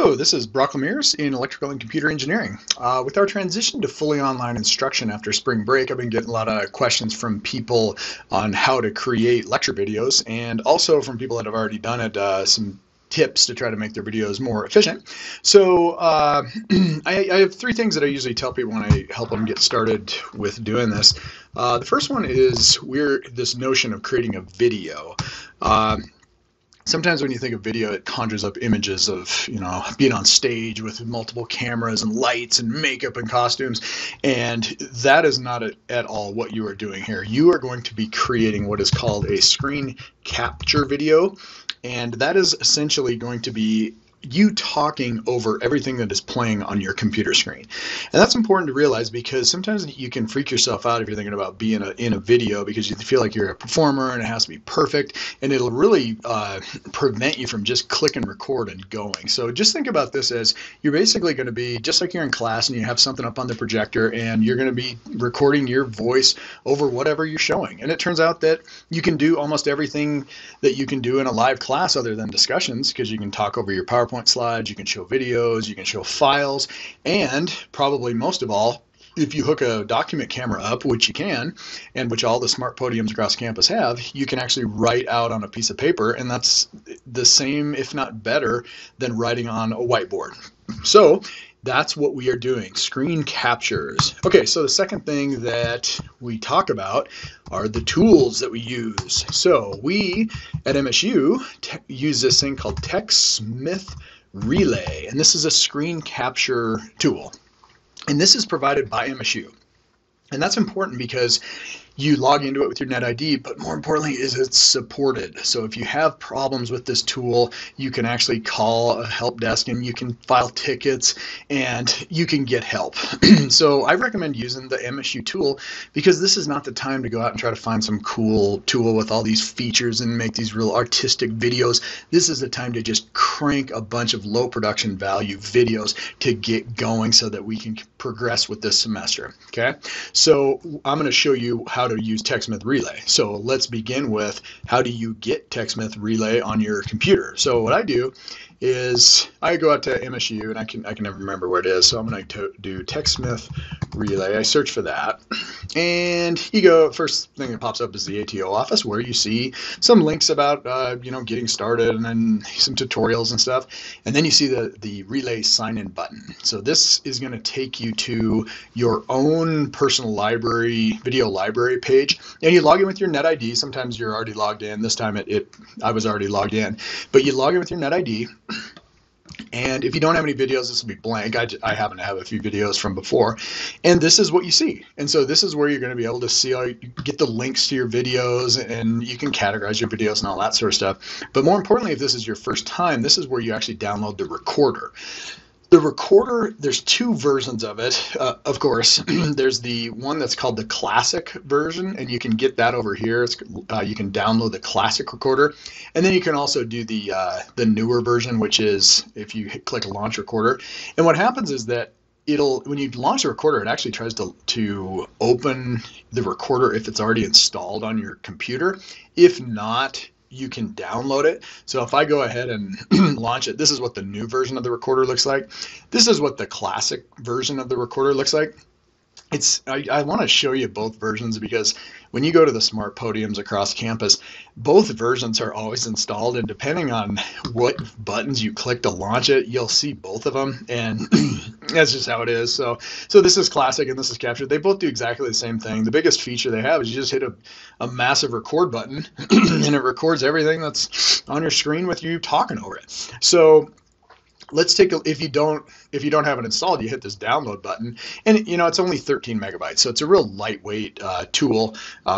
Hello, this is Brock Lemire's in Electrical and Computer Engineering. With our transition to fully online instruction after spring break, I've been getting a lot of questions from people on how to create lecture videos, and also from people that have already done it, some tips to try to make their videos more efficient. So I have three things that I usually tell people when I help them get started with doing this. The first one is this notion of creating a video. Sometimes when you think of video, it conjures up images of, being on stage with multiple cameras and lights and makeup and costumes. And that is not at all what you are doing here. You are going to be creating what is called a screen capture video. And that is essentially going to be you talking over everything that is playing on your computer screen. And that's important to realize because sometimes you can freak yourself out if you're thinking about being in a video because you feel like you're a performer and it has to be perfect, and it'll really prevent you from just clicking record and going. So just think about this as you're basically going to be just like you're in class and you have something up on the projector and you're going to be recording your voice over whatever you're showing. And it turns out that you can do almost everything that you can do in a live class other than discussions, because you can talk over your PowerPoint slides, you can show videos, you can show files, and probably most of all, if you hook a document camera up, which you can, and which all the smart podiums across campus have, you can actually write out on a piece of paper, and that's the same, if not better, than writing on a whiteboard. So that's what we are doing, screen captures. Okay, so the second thing that we talk about are the tools that we use. So we at MSU use this thing called TechSmith Relay, and this is a screen capture tool. And this is provided by MSU. And that's important because you log into it with your NetID, but more importantly is it's supported. So if you have problems with this tool, you can actually call a help desk and you can file tickets and you can get help. So I recommend using the MSU tool because this is not the time to go out and try to find some cool tool with all these features and make these real artistic videos. This is the time to just crank a bunch of low production value videos to get going so that we can progress with this semester. Okay, so I'm going to show you how to use TechSmith Relay. So let's begin with how do you get TechSmith Relay on your computer. So what I do is I go out to MSU, and I can never remember where it is, so I'm going to do TechSmith Relay. I search for that, and you go, first thing that pops up is the ATO office, where you see some links about getting started, and then some tutorials and stuff, and then you see the Relay sign-in button. So this is going to take you to your own personal library, video library page, and you log in with your NetID. Sometimes you're already logged in. This time I was already logged in, but you log in with your NetID. And if you don't have any videos, this will be blank. I happen to have a few videos from before, and this is what you see. And so this is where you're going to be able to see get the links to your videos, and you can categorize your videos and all that sort of stuff. But more importantly, if this is your first time, this is where you actually download the recorder. The recorder, there's two versions of it, of course. There's the one that's called the classic version, and you can get that over here. You can download the classic recorder, and then you can also do the newer version, which is if you click launch recorder. And what happens is that when you launch the recorder, it actually tries to open the recorder if it's already installed on your computer. If not, you can download it. So if I go ahead and launch it, this is what the new version of the recorder looks like. This is what the classic version of the recorder looks like. I want to show you both versions because when you go to the smart podiums across campus, both versions are always installed, and depending on what buttons you click to launch it, you'll see both of them, and that's just how it is. So this is classic and this is capture. They both do exactly the same thing. The biggest feature they have is you just hit a massive record button and it records everything that's on your screen with you talking over it. So let's take if you don't have it installed, you hit this download button, and it's only 13 megabytes, so it's a real lightweight tool,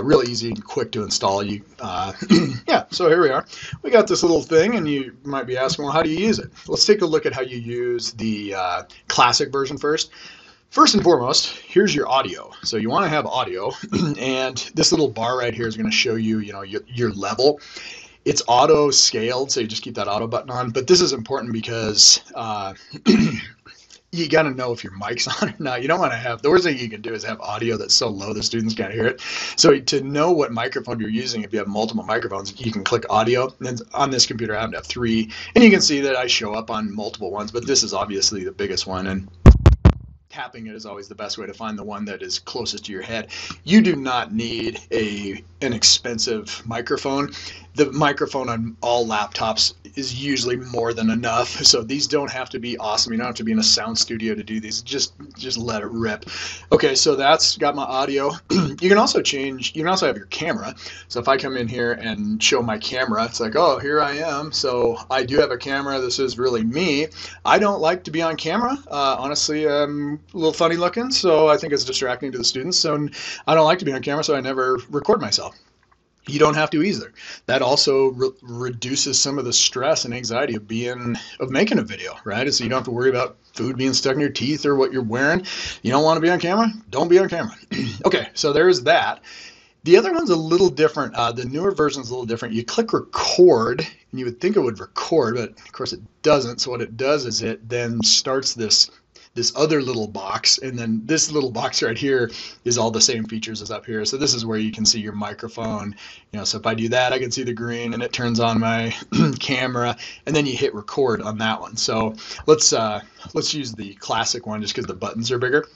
real easy and quick to install. Yeah, so here we are. We got this little thing, and you might be asking, well, how do you use it? Let's take a look at how you use the classic version first. First and foremost, here's your audio. So you want to have audio, and this little bar right here is going to show you, your level. It's auto scaled, so you just keep that auto button on. But this is important because you got to know if your mic's on or not. You don't want to have, the worst thing you can do is have audio that's so low the students can't hear it. So to know what microphone you're using, if you have multiple microphones, you can click audio. And then on this computer, I happen to have 3. And you can see that I show up on multiple ones, but this is obviously the biggest one. And tapping it is always the best way to find the one that is closest to your head. You do not need an expensive microphone. The microphone on all laptops is usually more than enough. So these don't have to be awesome. You don't have to be in a sound studio to do these. Just let it rip. Okay, so that's got my audio. You can also have your camera. So if I come in here and show my camera, it's like, oh, here I am. So I do have a camera. This is really me. I don't like to be on camera. Honestly, I'm a little funny looking, so I think it's distracting to the students. So I don't like to be on camera, so I never record myself. You don't have to either. That also reduces some of the stress and anxiety of making a video, right? So you don't have to worry about food being stuck in your teeth or what you're wearing. You don't want to be on camera? Don't be on camera. Okay, so there's that. The other one's a little different. The newer version's a little different. You click record, and you would think it would record, but of course it doesn't. So what it does is it then starts this other little box, and then this little box right here is all the same features as up here. So this is where you can see your microphone. So if I do that, I can see the green, and it turns on my camera, and then you hit record on that one. So let's use the classic one just because the buttons are bigger.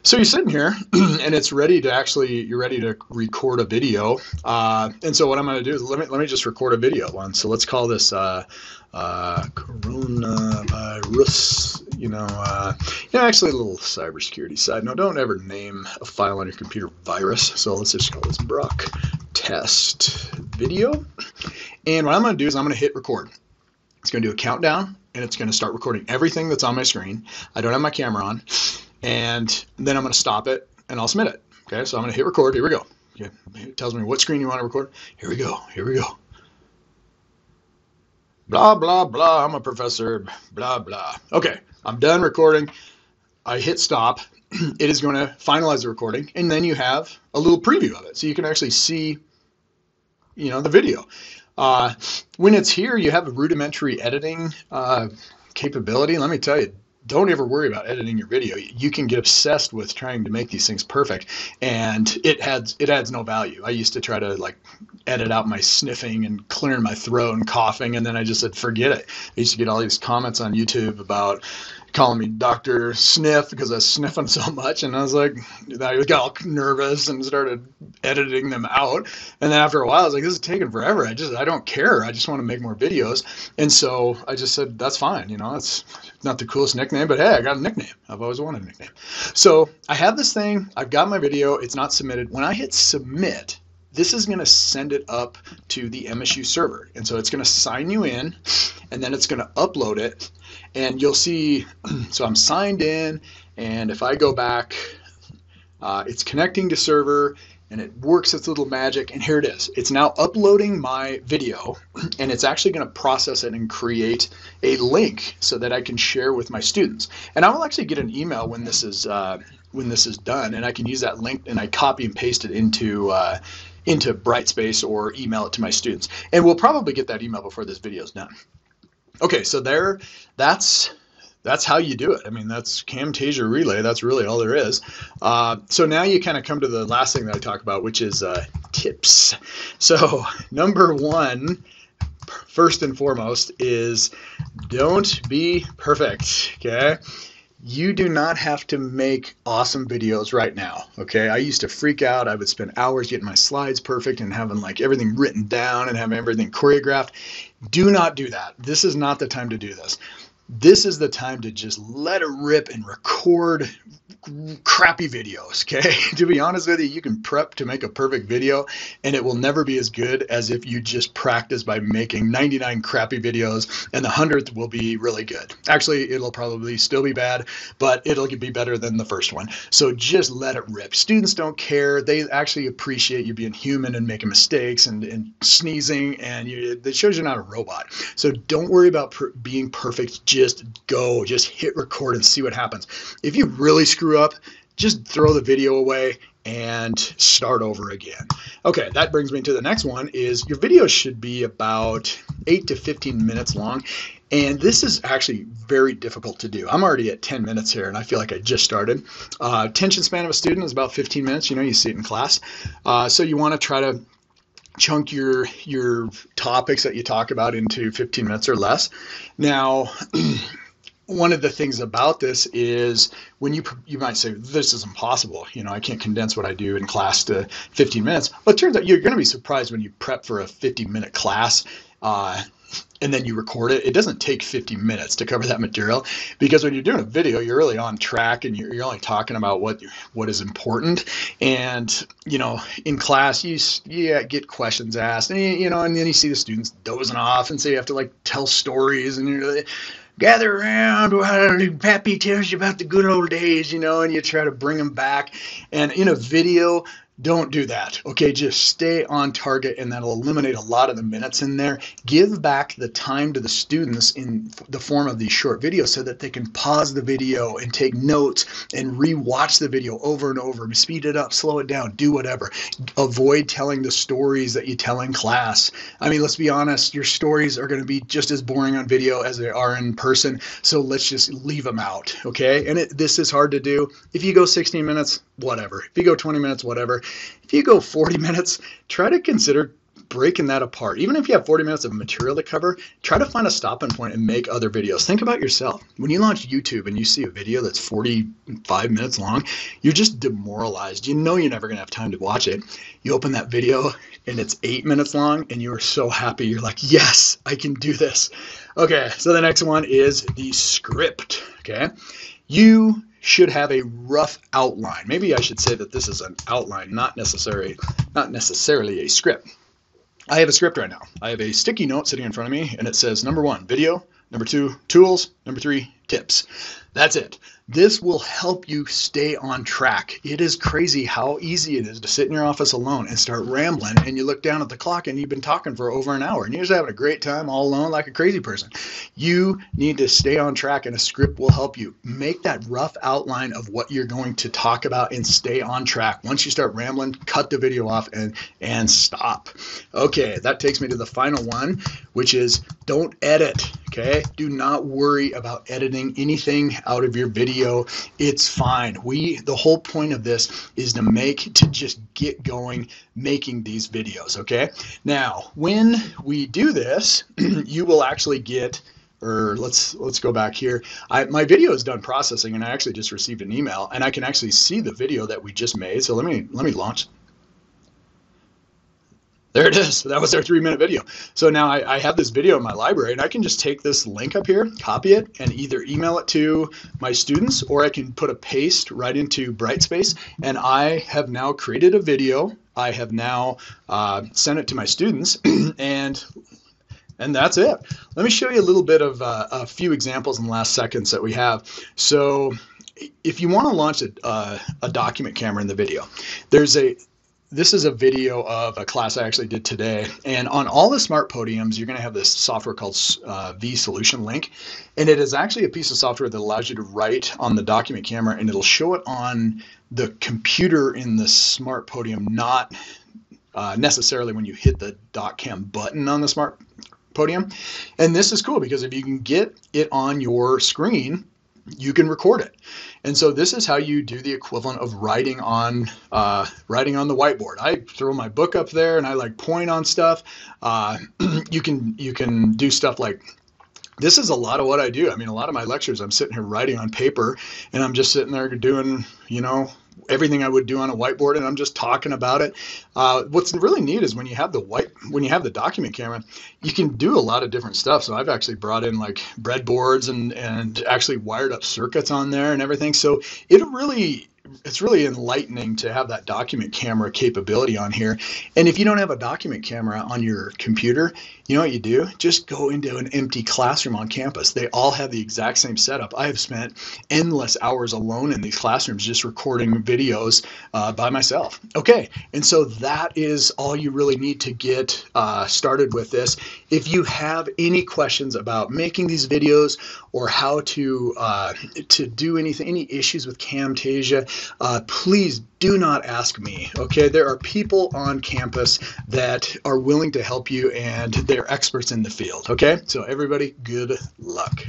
So you're sitting here, and you're ready to record a video. And so what I'm going to do is let me just record a video one. So let's call this coronavirus. Actually a little cybersecurity side. No, don't ever name a file on your computer virus. So let's just call this Brock test video. And what I'm going to do is I'm going to hit record. It's going to do a countdown, and it's going to start recording everything that's on my screen. I don't have my camera on. And then I'm going to stop it, and I'll submit it. Okay, so I'm going to hit record. Here we go. Okay. It tells me what screen you want to record. Here we go. Blah, blah, blah. I'm a professor. Blah, blah. Okay, I'm done recording. I hit stop. It is going to finalize the recording, and then you have a little preview of it. So you can actually see, the video. When it's here, you have a rudimentary editing capability. Let me tell you, don't ever worry about editing your video. You can get obsessed with trying to make these things perfect, and it adds no value. I used to try to edit out my sniffing and clearing my throat and coughing, and then I just said, forget it. I used to get all these comments on YouTube about calling me Dr. Sniff because I was sniffing so much, and I was like, I got all nervous and started editing them out. And then after a while, I was like, this is taking forever. I don't care. I just want to make more videos. And so I just said, that's fine. It's not the coolest nickname, but hey, I got a nickname. I've always wanted a nickname. So I have this thing. I've got my video. It's not submitted. When I hit submit, this is going to send it up to the MSU server. And so it's going to sign you in, and then it's going to upload it. And you'll see, so I'm signed in, and if I go back, it's connecting to server, and it works its little magic, and here it is. It's now uploading my video, and it's actually going to process it and create a link so that I can share with my students. And I will actually get an email when this is done, and I can use that link, and I copy and paste it into Brightspace or email it to my students. And we'll probably get that email before this video is done. Okay, so that's how you do it. I mean, that's Camtasia Relay. That's really all there is. So now you kind of come to the last thing that I talk about, which is tips. So number one, first and foremost, is don't be perfect, okay? You do not have to make awesome videos right now, okay? I used to freak out. I would spend hours getting my slides perfect and having everything written down and having everything choreographed. Do not do that. This is not the time to do this. This is the time to just let it rip and record crappy videos, okay? To be honest with you, you can prep to make a perfect video, and it will never be as good as if you just practice by making 99 crappy videos, and the 100th will be really good. Actually, it'll probably still be bad, but it'll be better than the first one. So just let it rip. Students don't care. They actually appreciate you being human and making mistakes and sneezing, and it shows you're not a robot. So don't worry about being perfect. Just go. Just hit record and see what happens. If you really screw up, just throw the video away and start over again. Okay, that brings me to the next one is your videos should be about 8 to 15 minutes long. And this is actually very difficult to do. I'm already at 10 minutes here, and I feel like I just started. Attention span of a student is about 15 minutes. You see it in class. So you want to try to chunk your topics that you talk about into 15 minutes or less. Now, one of the things about this is when you might say, this is impossible. I can't condense what I do in class to 15 minutes. Well, it turns out you're going to be surprised when you prep for a 50-minute class and then you record it. It doesn't take 50 minutes to cover that material, because when you're doing a video, you're really on track and you're only talking about what is important. And, in class, you get questions asked, and, and then you see the students dozing off, and so you have to tell stories, and you're like, gather around while Pappy tells you about the good old days, and you try to bring them back. And in a video, don't do that. Okay, just stay on target, and that'll eliminate a lot of the minutes in there. Give back the time to the students in the form of these short videos so that they can pause the video and take notes and re-watch the video over and over. Speed it up, slow it down, do whatever. Avoid telling the stories that you tell in class. I mean, let's be honest, your stories are going to be just as boring on video as they are in person, so let's just leave them out, okay? And this is hard to do. If you go 16 minutes, whatever. If you go 20 minutes, whatever. If you go 40 minutes, try to consider breaking that apart. Even if you have 40 minutes of material to cover, try to find a stopping point and make other videos. Think about yourself. When you launch YouTube and you see a video that's 45 minutes long, you're just demoralized. You're never going to have time to watch it. You open that video and it's 8 minutes long and you are so happy. You're like, yes, I can do this. Okay, so the next one is the script. Okay, you should have a rough outline. Maybe I should say that this is an outline, not necessarily a script. I have a script right now. I have a sticky note sitting in front of me, and it says number 1, video, number 2, tools, number 3, tips. That's it. This will help you stay on track. It is crazy how easy it is to sit in your office alone and start rambling, and you look down at the clock and you've been talking for over an hour and you're just having a great time all alone like a crazy person. You need to stay on track, and a script will help you. Make that rough outline of what you're going to talk about and stay on track. Once you start rambling, cut the video off and stop. Okay, that takes me to the final one, which is don't edit. Okay, do not worry about editing anything out of your video. It's fine. The whole point of this is to just get going making these videos. Okay, now when we do this, you will actually get, or let's go back here. My video is done processing, and I actually just received an email, and I can actually see the video that we just made. So let me launch. There it is. That was our 3-minute video. So now I have this video in my library, and I can just take this link up here, copy it, and either email it to my students, or I can put a paste right into Brightspace, and I have now created a video. I have now sent it to my students, and that's it. Let me show you a little bit of a few examples in the last seconds that we have. So if you want to launch a document camera in the video, this is a video of a class I actually did today, and on all the smart podiums, you're going to have this software called vSolution Link, and it is actually a piece of software that allows you to write on the document camera, and it'll show it on the computer in the smart podium, not necessarily when you hit the DocCam button on the smart podium. And this is cool because if you can get it on your screen, you can record it. And so this is how you do the equivalent of writing on the whiteboard. I throw my book up there and I point on stuff. You can do stuff like, this is a lot of what I do. I mean, a lot of my lectures, I'm sitting here writing on paper, and I'm just sitting there doing, everything I would do on a whiteboard, and I'm just talking about it. What's really neat is when you have the document camera, you can do a lot of different stuff. So I've actually brought in breadboards and actually wired up circuits on there and everything. So it's really enlightening to have that document camera capability on here. And if you don't have a document camera on your computer, you know what you do? Just go into an empty classroom on campus. They all have the exact same setup. I have spent endless hours alone in these classrooms just recording videos by myself. Okay, and so that is all you really need to get started with this. If you have any questions about making these videos or how to do anything, any issues with Camtasia, please do not ask me, okay? There are people on campus that are willing to help you, and they're experts in the field, okay? So everybody, good luck.